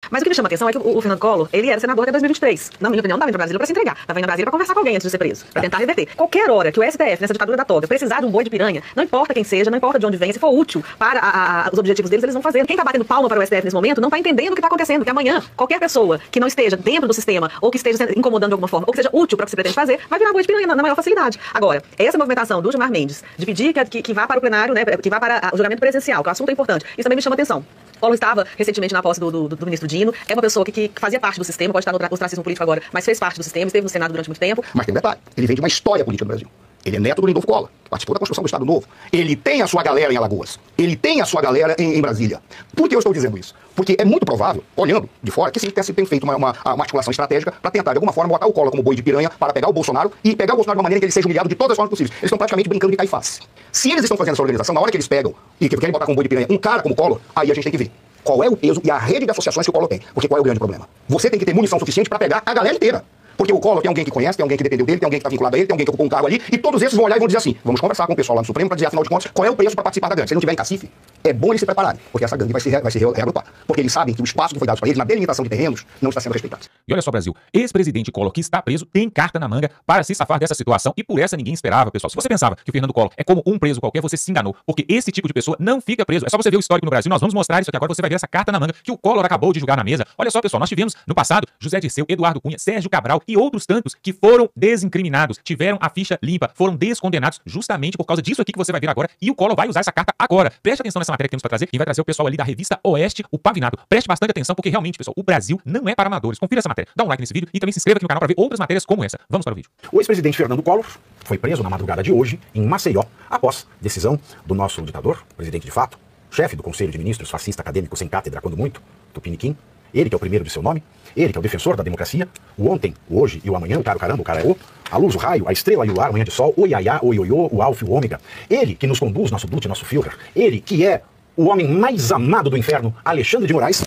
Mas o que me chama a atenção é que o Fernando Collor, ele era senador até 2023. Na minha opinião, não estava indo pra Brasília pra se entregar. Estava indo pra Brasília pra conversar com alguém antes de ser preso, pra tentar reverter. Qualquer hora que o STF, nessa ditadura da toga, precisar de um boi de piranha, não importa quem seja, não importa de onde venha, se for útil para os objetivos deles, eles vão fazer. Quem tá batendo palma para o STF nesse momento não tá entendendo o que tá acontecendo, que amanhã, qualquer pessoa que não esteja dentro do sistema, ou que esteja incomodando de alguma forma, ou que seja útil para o que se pretende fazer, vai virar boi de piranha na maior facilidade. Agora, essa movimentação do Gilmar Mendes, de pedir que vá para o plenário, né, que vá para o julgamento presencial, que o assunto é importante, isso também me chama atenção. Collor estava recentemente na posse do ministro Dino, é uma pessoa que fazia parte do sistema, pode estar no ostracismo político agora, mas fez parte do sistema, esteve no Senado durante muito tempo. Mas tem um detalhe, ele vem de uma história política no Brasil. Ele é neto do Lindolfo Collor, que participou da construção do Estado Novo. Ele tem a sua galera em Alagoas. Ele tem a sua galera em Brasília. Por que eu estou dizendo isso? Porque é muito provável, olhando de fora, que sim, tem feito uma articulação estratégica para tentar, de alguma forma, botar o Collor como boi de piranha para pegar o Bolsonaro e pegar o Bolsonaro de uma maneira que ele seja humilhado de todas as formas possíveis. Eles estão praticamente brincando de cair face. Se eles estão fazendo essa organização, na hora que eles pegam e que querem botar como boi de piranha um cara como Collor, aí a gente tem que ver qual é o peso e a rede de associações que o Collor tem. Porque qual é o grande problema? Você tem que ter munição suficiente para pegar a galera inteira. Porque o Collor tem alguém que conhece, tem alguém que dependeu dele, tem alguém que está vinculado a ele, tem alguém que ocupou um cargo ali, e todos esses vão olhar e vão dizer assim, vamos conversar com o pessoal lá no Supremo para dizer, afinal de contas, qual é o preço para participar da gangue. Se ele não tiver em cacife, é bom eles se prepararem, porque essa gangue vai se reagrupar. Porque eles sabem que o espaço que foi dado para eles na delimitação de terrenos não está sendo respeitado. E olha só, Brasil, ex-presidente Collor que está preso tem carta na manga para se safar dessa situação e por essa ninguém esperava, pessoal. Se você pensava que o Fernando Collor é como um preso qualquer, você se enganou, porque esse tipo de pessoa não fica preso. É só você ver o histórico no Brasil, nós vamos mostrar isso aqui agora, você vai ver essa carta na manga que o Collor acabou de julgar na mesa. Olha só, pessoal, nós tivemos no passado José Dirceu, Eduardo Cunha, Sérgio Cabral e outros tantos que foram desincriminados, tiveram a ficha limpa, foram descondenados justamente por causa disso aqui que você vai ver agora, e o Collor vai usar essa carta agora. Preste atenção nessa matéria que temos para trazer, quem vai trazer o pessoal ali da revista Oeste, o Pavinato. Preste bastante atenção, porque realmente, pessoal, o Brasil não é para amadores. Confira essa matéria, dá um like nesse vídeo e também se inscreva aqui no canal para ver outras matérias como essa. Vamos para o vídeo. O ex-presidente Fernando Collor foi preso na madrugada de hoje em Maceió, após decisão do nosso ditador, presidente de fato, chefe do Conselho de Ministros, fascista acadêmico sem cátedra, quando muito, Tupiniquim, ele que é o primeiro de seu nome, ele que é o defensor da democracia, o ontem, o hoje e o amanhã, o cara, o caramba, o cara é o, a luz, o raio, a estrela e o lar, o manhã de sol, o iaiá, o ioiô, o alfa e o ômega, ele que nos conduz, nosso Blut, nosso Führer, ele que é o homem mais amado do inferno, Alexandre de Moraes.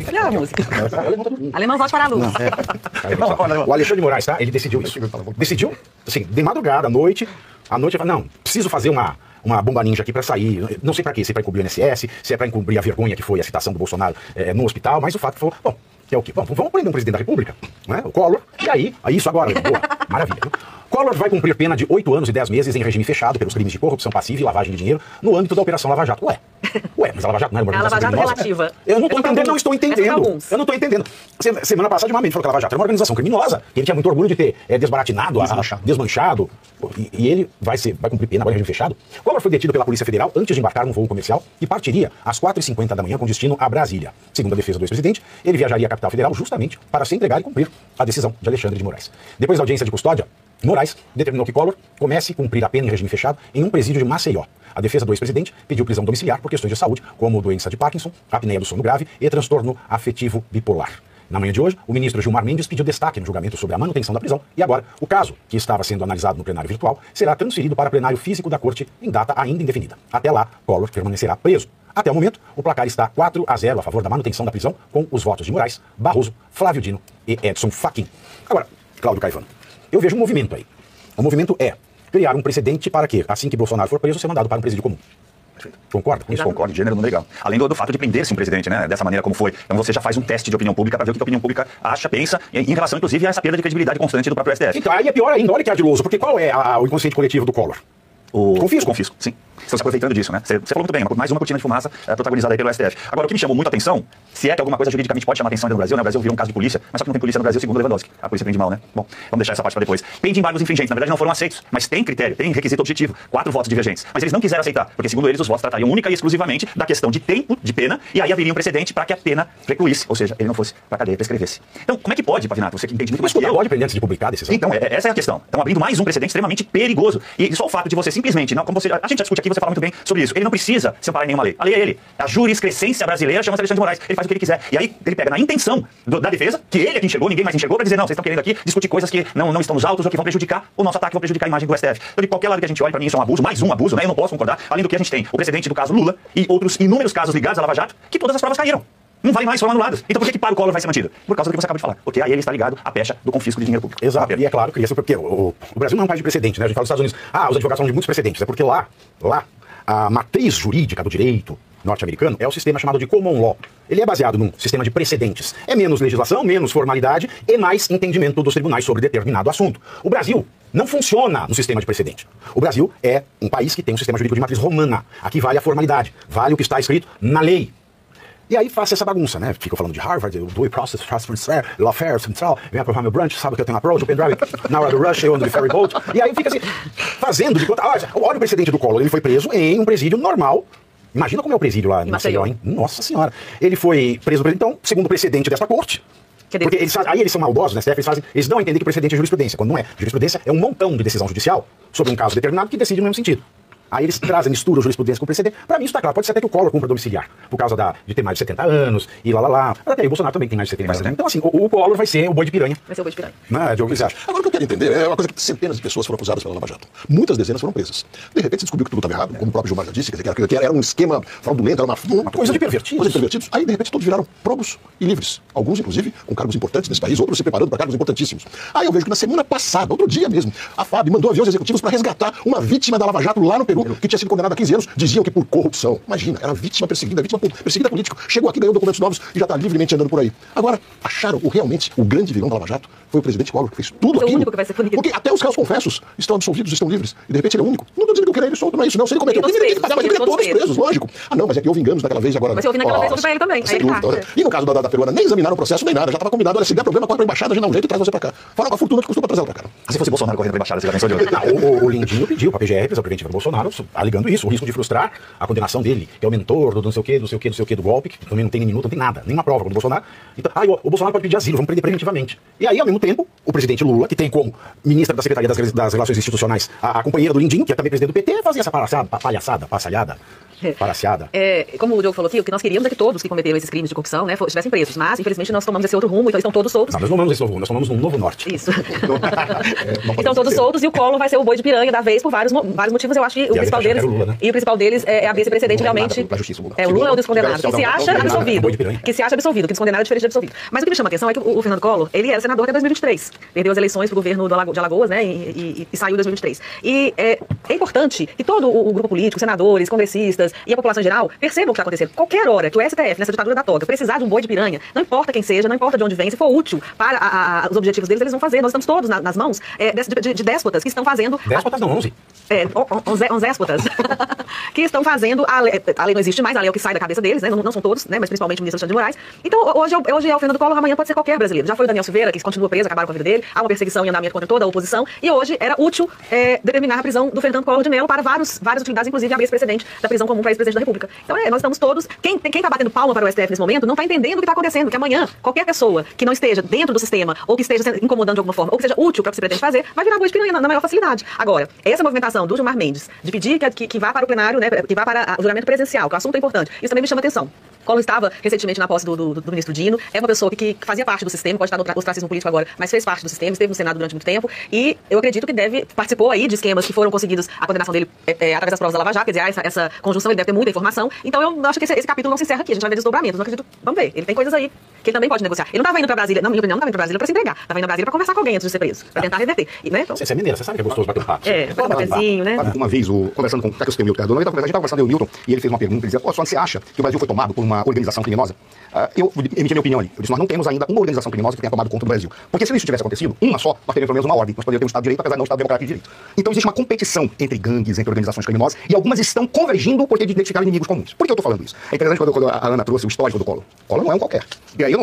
Olha a música. Alemão, volte para a luz. O Alexandre de Moraes, tá? Ele decidiu isso. Decidiu, assim, de madrugada, à noite, ele falou, não, preciso fazer uma bomba ninja aqui pra sair, não sei pra quê, se é pra encobrir o INSS, se é pra encobrir a vergonha que foi a citação do Bolsonaro no hospital, mas o fato foi, bom, que é o quê? Bom, vamos prender um presidente da República, né? O Collor, e aí isso agora, boa, maravilha. Collor vai cumprir pena de 8 anos e 10 meses em regime fechado pelos crimes de corrupção passiva e lavagem de dinheiro no âmbito da Operação Lava Jato. Ué, mas a Lava Jato não é uma organização criminosa? Lava Jato relativa. Eu não tô entendendo, não estou entendendo. Eu não tô entendendo. Semana passada, Gilmar Mendes falou que a Lava Jato era uma organização criminosa, que ele tinha muito orgulho de ter desbaratinado, desmanchado, e ele vai cumprir pena agora em regime fechado. Collor foi detido pela Polícia Federal antes de embarcar num voo comercial e partiria às 4h50 da manhã com destino a Brasília. Segundo a defesa do ex-presidente, ele viajaria à capital federal justamente para se entregar e cumprir a decisão de Alexandre de Moraes. Depois da audiência de custódia, Moraes determinou que Collor comece a cumprir a pena em regime fechado em um presídio de Maceió. A defesa do ex-presidente pediu prisão domiciliar por questões de saúde, como doença de Parkinson, apneia do sono grave e transtorno afetivo bipolar. Na manhã de hoje, o ministro Gilmar Mendes pediu destaque no julgamento sobre a manutenção da prisão e agora, o caso, que estava sendo analisado no plenário virtual, será transferido para o plenário físico da corte em data ainda indefinida. Até lá, Collor permanecerá preso. Até o momento, o placar está 4-0 a favor da manutenção da prisão, com os votos de Moraes, Barroso, Flávio Dino e Edson Fachin. Agora, Cláudio Caivano, eu vejo um movimento aí. O movimento é criar um precedente para que, assim que Bolsonaro for preso, ser mandado para um presídio comum. Concorda? Isso, concordo, de gênero não legal. Além do fato de prender-se um presidente, né, dessa maneira como foi. Então você já faz um teste de opinião pública para ver o que a opinião pública acha, pensa, em relação, inclusive, a essa perda de credibilidade constante do próprio STF. Então, aí é pior ainda, olha que ardiloso, porque qual é o inconsciente coletivo do Collor? Confisco, sim. Estão se aproveitando disso, né? Você falou muito bem, mais uma cortina de fumaça protagonizada aí pelo STF. Agora, o que me chamou muito a atenção, se é que alguma coisa juridicamente pode chamar a atenção no Brasil, né? O Brasil virou um caso de polícia, mas só que não tem polícia no Brasil, segundo Lewandowski. A polícia prende mal, né? Bom, vamos deixar essa parte para depois. Pende embargos infringentes, na verdade não foram aceitos, mas tem critério, tem requisito objetivo, 4 votos divergentes. Mas eles não quiseram aceitar, porque segundo eles os votos tratariam única e exclusivamente da questão de tempo de pena, e aí haveria um precedente para que a pena precluísse, ou seja, ele não fosse para cadeia, prescrevesse. Então, como é que pode, Pavinato? Você que entende muito mais que eu. Pode prender antes de publicar a decisão? Então, essa é a questão. Estão abrindo mais um precedente extremamente perigoso. E só o fato de você simplesmente, não, como você, a gente já discute aqui, você fala muito bem sobre isso. Ele não precisa se amparar em nenhuma lei. A lei é ele. A juriscrescência brasileira chama-se Alexandre de Moraes. Ele faz o que ele quiser. E aí ele pega na intenção da defesa, que ele é que enxergou, ninguém mais enxergou, para dizer, não, vocês estão querendo aqui discutir coisas que não estão nos autos ou que vão prejudicar o nosso ataque, vão prejudicar a imagem do STF. Então, de qualquer lado que a gente olhe, para mim isso é um abuso, mais um abuso, né? Eu não posso concordar. Além do que a gente tem o precedente do caso Lula e outros inúmeros casos ligados à Lava Jato, que todas as provas caíram. Não vale mais, foram anuladas. Então por que para o Collor vai ser mantido? Por causa do que você acabou de falar. Porque aí ele está ligado à pecha do confisco de dinheiro público. Exato. E é claro que isso porque o Brasil não é um país de precedente, né? A gente fala dos Estados Unidos, os advogados falam de muitos precedentes. É porque lá, a matriz jurídica do direito, norte-americano é o sistema chamado de common law. Ele é baseado num sistema de precedentes. É menos legislação, menos formalidade e mais entendimento dos tribunais sobre determinado assunto. O Brasil não funciona no sistema de precedente. O Brasil é um país que tem um sistema jurídico de matriz romana. Aqui vale a formalidade, vale o que está escrito na lei. E aí faço essa bagunça, né? Fico falando de Harvard, do process, transfer, lawfare, central, vem a meu branch, sabe que eu tenho approach, open drive, na hora do rush, eu ando de ferry boat. E aí fica assim, fazendo de conta. Olha o precedente do Collor, ele foi preso em um presídio normal. Imagina como é o presídio lá em Maceió, hein? Nossa Senhora. Ele foi preso, então, segundo o precedente desta corte. Porque eles são maldosos, né? Eles dão a entender que precedente é jurisprudência, quando não é. Jurisprudência é um montão de decisão judicial sobre um caso determinado que decide no mesmo sentido. Aí eles trazem, misturam jurisprudência com precedente. Pra mim isso tá claro. Pode ser até que o Collor cumpra domiciliar, por causa de ter mais de 70 anos, e lá. Mas até aí o Bolsonaro também tem mais de 70 anos. Então assim, o Collor vai ser o boi de piranha. Vai ser o boi de piranha. Não, Diogo, o que você acha? Agora o que eu quero entender é uma coisa que centenas de pessoas foram acusadas pela Lava Jato. Muitas dezenas foram presas. De repente se descobriu que tudo estava errado, como o próprio Gilmar já disse, que era um esquema fraudulento, era uma coisa de pervertidos. Coisa de pervertidos. Aí de repente todos viraram probos e livres. Alguns, inclusive, com cargos importantes nesse país, outros se preparando para cargos importantíssimos. Aí eu vejo que na semana passada, outro dia mesmo, a FAB mandou aviões executivos para resgatar uma vítima da Lava Jato lá no Peru, que tinha sido condenada a 15 anos, diziam que por corrupção. Imagina, era vítima perseguida política. Chegou aqui, ganhou documentos novos e já está livremente andando por aí. Agora, acharam realmente o grande vilão da Lava Jato foi o presidente Collor, que fez tudo aquilo. O único que vai ser punido. Porque até os réus confessos estão absolvidos, estão livres. E de repente ele é o único. Não estou dizendo que eu queria ele solto, não é isso, não. Se ele cometeu crime, ele tem que pagar, mas ele é todos presos, lógico. Ah, não, mas é que houve enganos naquela vez agora. Mas se houve naquela vez, houve pra ele também. Sem dúvida. E no caso da peruana, nem examinaram o processo, nem nada. Já estava combinado, olha, se der problema, corre pra embaixada, a gente dá um jeito e traz você pra cá. Fala com a fortuna que custou pra trazer ela pra cá. Se fosse Bolsonaro correndo pra embaixada, você já pensou de novo? O Lindinho pediu pra PGR, prisão preventiva do Bolsonaro, alegando isso, o risco de frustrar a condenação dele, que é o mentor do não sei o que do golpe, que também não tem nem minuto, não tem nada, nenhuma prova contra o Bolsonaro. Então, o Bolsonaro pode pedir asilo, vamos prender preventivamente. E aí, ao mesmo tempo, o presidente Lula, que tem como ministra da Secretaria das Relações Institucionais a companheira do Lindinho, que é também presidente do PT, fazia essa palhaçada. Como o Diogo falou aqui, o que nós queríamos é que todos que cometeram esses crimes de corrupção, né, estivessem presos. Mas, infelizmente, nós tomamos esse outro rumo, então estão todos soltos. Não, nós não tomamos esse novo rumo, nós tomamos um novo norte. Isso. Estão todos soltos e o Collor vai ser o boi de piranha da vez por vários motivos. Eu acho que o principal deles. Lula, né? E o principal deles é abrir esse precedente realmente. O Lula é o descondenado, que se acha absolvido. Que descondenado é diferente de absolvido. Mas o que me chama a atenção é que o Fernando Collor, ele era senador até 2023. Perdeu as eleições pro governo de Alagoas, né? E saiu em 2023. E é importante que todo o grupo político, senadores, congressistas e a população em geral percebam o que está acontecendo. Qualquer hora que o STF, nessa ditadura da toga, precisar de um boi de piranha, não importa quem seja, não importa de onde vem, se for útil para os objetivos deles, eles vão fazer. Nós estamos todos nas mãos de déspotas que estão fazendo... Déspotas não, 11. 11 déspotas que estão fazendo... A lei não existe mais, a lei é o que sai da cabeça deles, né? Não são todos, né? Mas principalmente o ministro Alexandre de Moraes. Então, hoje é o Fernando Collor, amanhã pode ser qualquer brasileiro. Já foi o Daniel Silveira, que continua preso, acabaram com a vida dele. Há uma perseguição em andamento contra toda a oposição. E hoje era útil determinar a prisão do Fernando Collor de Mello para várias utilidades, inclusive abrir esse precedente da prisão comum para ex-presidente da República. Então, nós estamos todos... Quem tá batendo palma para o STF nesse momento não tá entendendo o que tá acontecendo, que amanhã qualquer pessoa que não esteja dentro do sistema ou que esteja incomodando de alguma forma, ou que seja útil para o que se pretende fazer, vai virar boi de piranha na maior facilidade. Agora, essa movimentação do Gilmar Mendes de pedir que vá para o plenário, né, que vá para o juramento presencial, que o assunto é importante, isso também me chama atenção. Collor estava recentemente na posse do ministro Dino, é uma pessoa que fazia parte do sistema, pode estar no ostracismo político agora, mas fez parte do sistema, esteve no Senado durante muito tempo, e eu acredito que participou aí de esquemas que foram conseguidos, a condenação dele através das provas da Lava Jato, quer dizer, essa conjunção, ele deve ter muita informação, então eu acho que esse capítulo não se encerra aqui, a gente vai ver desdobramentos, não acredito, vamos ver, ele tem coisas aí que ele também pode negociar. Ele não estava indo para Brasília, na minha opinião, não estava indo para Brasília para se entregar, estava indo para Brasília para conversar com alguém antes de ser preso, para tentar reverter. E, né, então... Você é mineira, você sabe que é gostoso bater um papo. Bater um cafezinho, né? Uma vez, conversando com o Milton Cardona, a gente estava conversando com o Milton, e ele fez uma pergunta, ele dizia, você acha que o Brasil foi tomado por uma organização criminosa? Eu emiti minha opinião ali. Eu disse, nós não temos ainda uma organização criminosa que tenha tomado conta do Brasil. Porque se isso tivesse acontecido, uma só, nós teríamos pelo menos uma ordem. Nós poderíamos ter um Estado de Direito, apesar de não um Estado democrático de direito. Então existe uma competição entre gangues, entre organizações criminosas, e algumas estão convergindo por ter de identificar inimigos comuns. Por que eu estou falando isso? É interessante quando a Ana trouxe o histórico do Collor. Collor não é um qualquer. E aí eu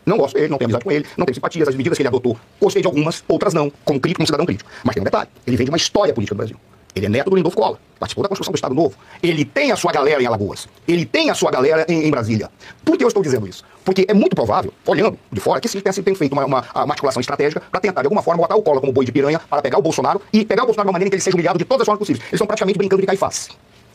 não gosto dele, não tenho amizade com ele, não tenho simpatia, as medidas que ele adotou, gostei de algumas, outras não, como crítico, como cidadão crítico. Mas tem um detalhe, ele vem de uma história política do Brasil. Ele é neto do Lindolfo Collor, participou da construção do Estado Novo. Ele tem a sua galera em Alagoas. Ele tem a sua galera em Brasília. Por que eu estou dizendo isso? Porque é muito provável, olhando de fora, que esse tenha feito uma articulação estratégica para tentar, de alguma forma, botar o Collor como boi de piranha para pegar o Bolsonaro e pegar o Bolsonaro de uma maneira em que ele seja humilhado de todas as formas possíveis. Eles estão praticamente brincando de caiface.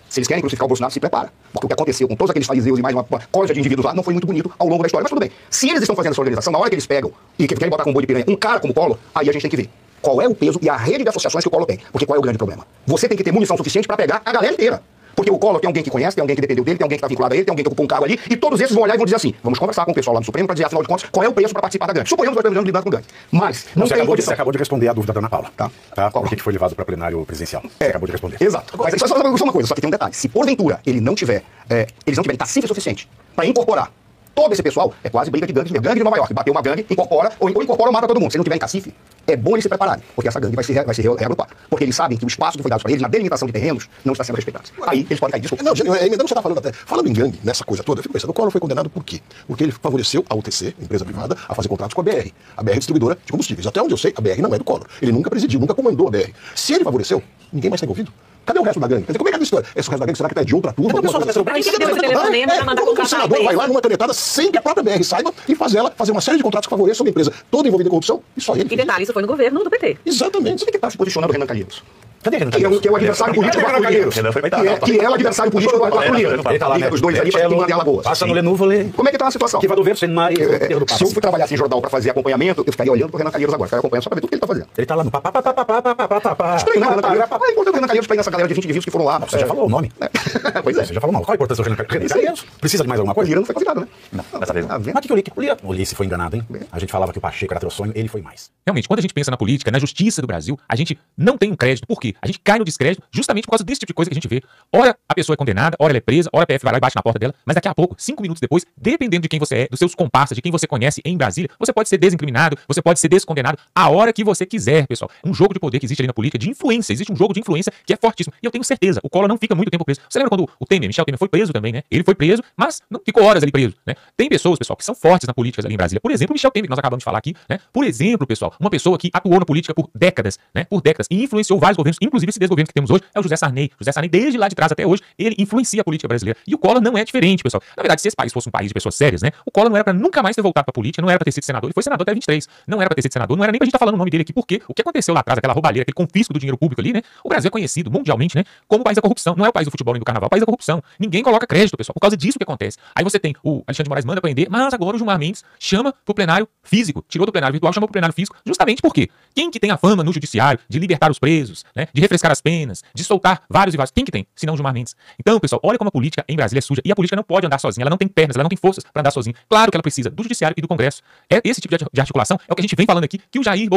Se eles querem crucificar o Bolsonaro, se prepara. Porque o que aconteceu com todos aqueles fariseus e mais uma corja de indivíduos lá não foi muito bonito ao longo da história. Mas tudo bem. Se eles estão fazendo essa organização, na hora que eles pegam e querem botar como boi de piranha um cara como o Collor, aí a gente tem que ver qual é o peso e a rede de associações que o Collor tem. Porque qual é o grande problema? Você tem que ter munição suficiente para pegar a galera inteira. Porque o Collor tem alguém que conhece, tem alguém que dependeu dele, tem alguém que está vinculado a ele, tem alguém que ocupou um cargo ali, e todos esses vão olhar e vão dizer assim, vamos conversar com o pessoal lá no Supremo para dizer, afinal de contas, qual é o preço para participar da gangue. Suponhamos que nós estamos lidando com gangue. Mas não tem condição. Você acabou de responder a dúvida da Ana Paula. Tá. Por que foi levado para plenário presidencial? Você acabou de responder. Exato. Mas só uma coisa, só que tem um detalhe. Se porventura eles não tiverem cacife suficiente para incorporar todo esse pessoal, é quase briga de gangue mesmo. Gangue de Nova York, bateu uma gangue, incorpora, ou incorpora ou mata todo mundo. Se não tiver em cacife, é bom eles se prepararem, porque essa gangue vai se reagrupar. Porque eles sabem que o espaço que foi dado para eles na delimitação de terrenos não está sendo respeitado. Aí eles podem cair disso. Não, emendando você está falando até. Falando em gangue, nessa coisa toda, eu fico pensando, o Collor foi condenado por quê? Porque ele favoreceu a UTC, empresa privada, a fazer contratos com a BR. A BR é distribuidora de combustíveis. Até onde eu sei, a BR não é do Collor. Ele nunca presidiu, nunca comandou a BR. Se ele favoreceu, ninguém mais está envolvido. Cadê o resto da gangue? Quer dizer, como é que é a história? Esse resto da gangue será que tá de outra turma? O senador vai lá numa canetada sem que a própria BR saiba e fazer uma série de contratos que favoreçam uma empresa toda envolvida em corrupção e só ele. E detalhe, isso foi no governo do PT. Exatamente. Você tem que estar se posicionando o Renan Calheiros. Cadê Renan Calheiros? Que é o adversário político do Arthur Lira. Que é o adversário político do Arthur Lira. Ele tá lá, né? Os dois ali para quem em Alagoas. Passa no Lenúvole. Como é que tá a situação? Que vai do verso mais. Se eu fui trabalhar em jornal para fazer acompanhamento, eu ficaria olhando pro Renan Calheiros agora. Ficaria acompanhando só para ver tudo que ele tá fazendo. Ele tá lá no Estranho, Renan Calheiros. É importante o Renan Calheiros para ir nessa galera de 20 vivos que foram lá. Você já falou o nome. Pois é. Você já falou o nome. Qual a importância do Renan Calheiros? Precisa de mais alguma O coisa? Lira não foi convidado, né? Não, dessa vez não. Mas o que eu li? O Ulisses foi enganado, hein? A gente falava que o Pacheco era troçonho, ele foi mais. Realmente, quando a gente pensa na política, na justiça do Brasil, a gente não tem um crédito. Por quê? A gente cai no descrédito justamente por causa desse tipo de coisa que a gente vê. Ora a pessoa é condenada, ora ela é presa, ora a PF vai lá e bate na porta dela, mas daqui a pouco, 5 minutos depois, dependendo de quem você é, dos seus comparsas, de quem você conhece em Brasília, você pode ser desincriminado, você pode ser descondenado a hora que você quiser, pessoal. Um jogo de poder que existe ali na política, de influência. Existe um jogo de influência que é fortíssimo. E eu tenho certeza, o Collor não fica muito tempo preso. Você lembra quando o Michel Temer foi preso também, né? Ele foi preso, mas não ficou horas ali preso, né? Tem pessoas, pessoal, que são fortes na política ali em Brasília. Por exemplo, o Michel Temer, que nós acabamos de falar aqui, né? Por exemplo, pessoal, uma pessoa que atuou na política por décadas, né? Por décadas, e influenciou vários governos, inclusive esse desgoverno que temos hoje, é o José Sarney. José Sarney, desde lá de trás até hoje, ele influencia a política brasileira. E o Collor não é diferente, pessoal. Na verdade, se esse país fosse um país de pessoas sérias, né? O Collor não era pra nunca mais ter voltado pra política, não era pra ter sido senador. Ele foi senador até 23. Não era pra ter sido senador, não era nem pra gente estar falando o nome dele aqui, porque o que aconteceu lá atrás, aquela roubalheira, aquele confisco do dinheiro público ali, né? O Brasil é conhecido mundialmente, né? Como o país da corrupção. Não é o país do futebol nem do carnaval, é o país da corrupção. Ninguém coloca crédito, pessoal. Por causa disso que acontece. Aí você tem o Alexandre de Moraes manda prender, mas agora o Gilmar Mendes chama pro plenário físico. Tirou do plenário virtual, chamou pro plenário físico. Justamente porque quem que tem a fama no judiciário de libertar os presos, né? De refrescar as penas, de soltar vários e vários. Quem que tem? Se não o Gilmar Mendes. Então, pessoal, olha como a política em Brasília é suja. E a política não pode andar sozinha. Ela não tem pernas, ela não tem forças para andar sozinha. Claro que ela precisa do judiciário e do Congresso. É esse tipo de articulação é o que a gente vem falando aqui, que o Jair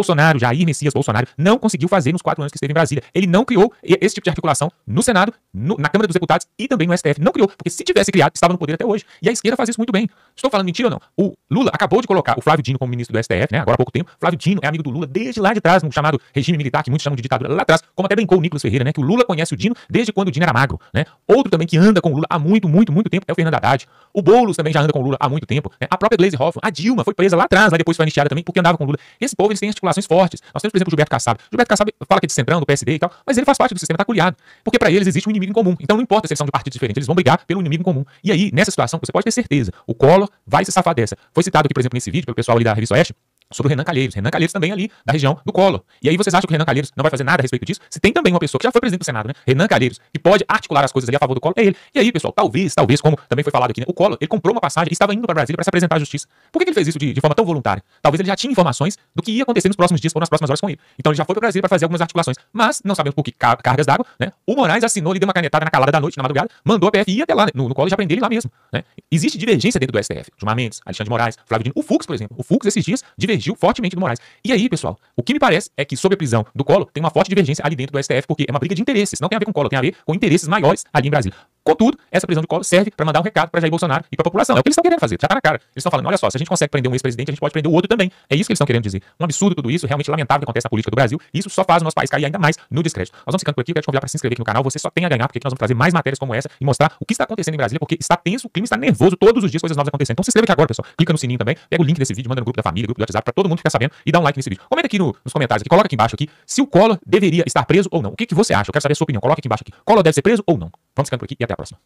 Messias Bolsonaro, não conseguiu fazer nos 4 anos que esteve em Brasília. Ele não criou esse tipo de articulação no Senado, na Câmara dos Deputados e também no STF. Não criou, porque se tivesse criado, estava no poder até hoje. E a esquerda faz isso muito bem. Estou falando mentira ou não? O Lula acabou de colocar o Flávio Dino como ministro do STF, né? Agora há pouco tempo. Flávio Dino é amigo do Lula desde lá de trás, no chamado regime militar, que muitos chamam de ditadura lá atrás, como até brincou o Nicolas Ferreira, né? Que o Lula conhece o Dino desde quando o Dino era magro, né? Outro também que anda com o Lula há muito tempo é o Fernando Haddad. O Boulos também já anda com o Lula há muito tempo, né? A própria Gleisi Hoffmann, a Dilma foi presa lá atrás, lá depois foi anistiada também, porque andava com o Lula. Esse povo, eles têm articulações fortes. Nós temos, por exemplo, o Gilberto Kassab. O Gilberto Kassab fala que é de centrão, do PSD e tal, mas ele faz parte do sistema taculiado, porque para eles existe um inimigo em comum. Então não importa se eles são de partidos diferentes, eles vão brigar pelo inimigo em comum. E aí, nessa situação, você pode ter certeza, o Collor vai se safar dessa. Foi citado aqui, por exemplo, nesse vídeo, pelo pessoal ali da Revista Oeste, sobre o Renan Calheiros. Renan Calheiros também ali, da região do Collor. E aí vocês acham que o Renan Calheiros não vai fazer nada a respeito disso? Se tem também uma pessoa que já foi presidente do Senado, né? Renan Calheiros, que pode articular as coisas ali a favor do Collor, é ele. E aí, pessoal, talvez, como também foi falado aqui, né? O Collor, ele comprou uma passagem e estava indo para Brasília para se apresentar à justiça. Por que ele fez isso de forma tão voluntária? Talvez ele já tinha informações do que ia acontecer nos próximos dias ou nas próximas horas com ele. Então ele já foi para Brasília para fazer algumas articulações. Mas, não sabemos por que cargas d'água, né? O Moraes assinou, ele deu uma canetada na calada da noite, na madrugada, mandou a PF ir até lá, no Collor, já prender ele lá mesmo, né? Existe divergência dentro do STF. Gilmar Mendes, Alexandre de Moraes, Flávio Dino, o Fux, por exemplo. O Fux, esses dias, divergiu fortemente do Moraes. E aí, pessoal, o que me parece é que sobre a prisão do Collor tem uma forte divergência ali dentro do STF, porque é uma briga de interesses. Não tem a ver com o Collor, tem a ver com interesses maiores ali em Brasília. Contudo, essa prisão de Collor serve para mandar um recado para Jair Bolsonaro e para a população. É o que eles estão querendo fazer, já tá na cara. Eles estão falando, olha só, se a gente consegue prender um ex-presidente, a gente pode prender o outro também. É isso que eles estão querendo dizer. Um absurdo tudo isso, realmente lamentável que acontece na política do Brasil. E isso só faz o nosso país cair ainda mais no descrédito. Nós vamos ficando por aqui, eu quero te convidar para se inscrever aqui no canal. Você só tem a ganhar, porque aqui nós vamos trazer mais matérias como essa e mostrar o que está acontecendo em Brasília, porque está tenso, o clima está nervoso, todos os dias coisas novas acontecendo. Então se inscreve aqui agora, pessoal. Clica no sininho também, pega o link desse vídeo, manda no grupo da família, grupo do WhatsApp, para todo mundo ficar sabendo e dá um like nesse vídeo. Comenta aqui nos comentários, aqui, coloca aqui embaixo aqui, se o Collor deveria estar preso ou não. O que você acha? Eu quero saber a sua opinião. Coloca aqui embaixo aqui. Collor deve ser preso ou não? Vamos ficando por aqui e até a próxima.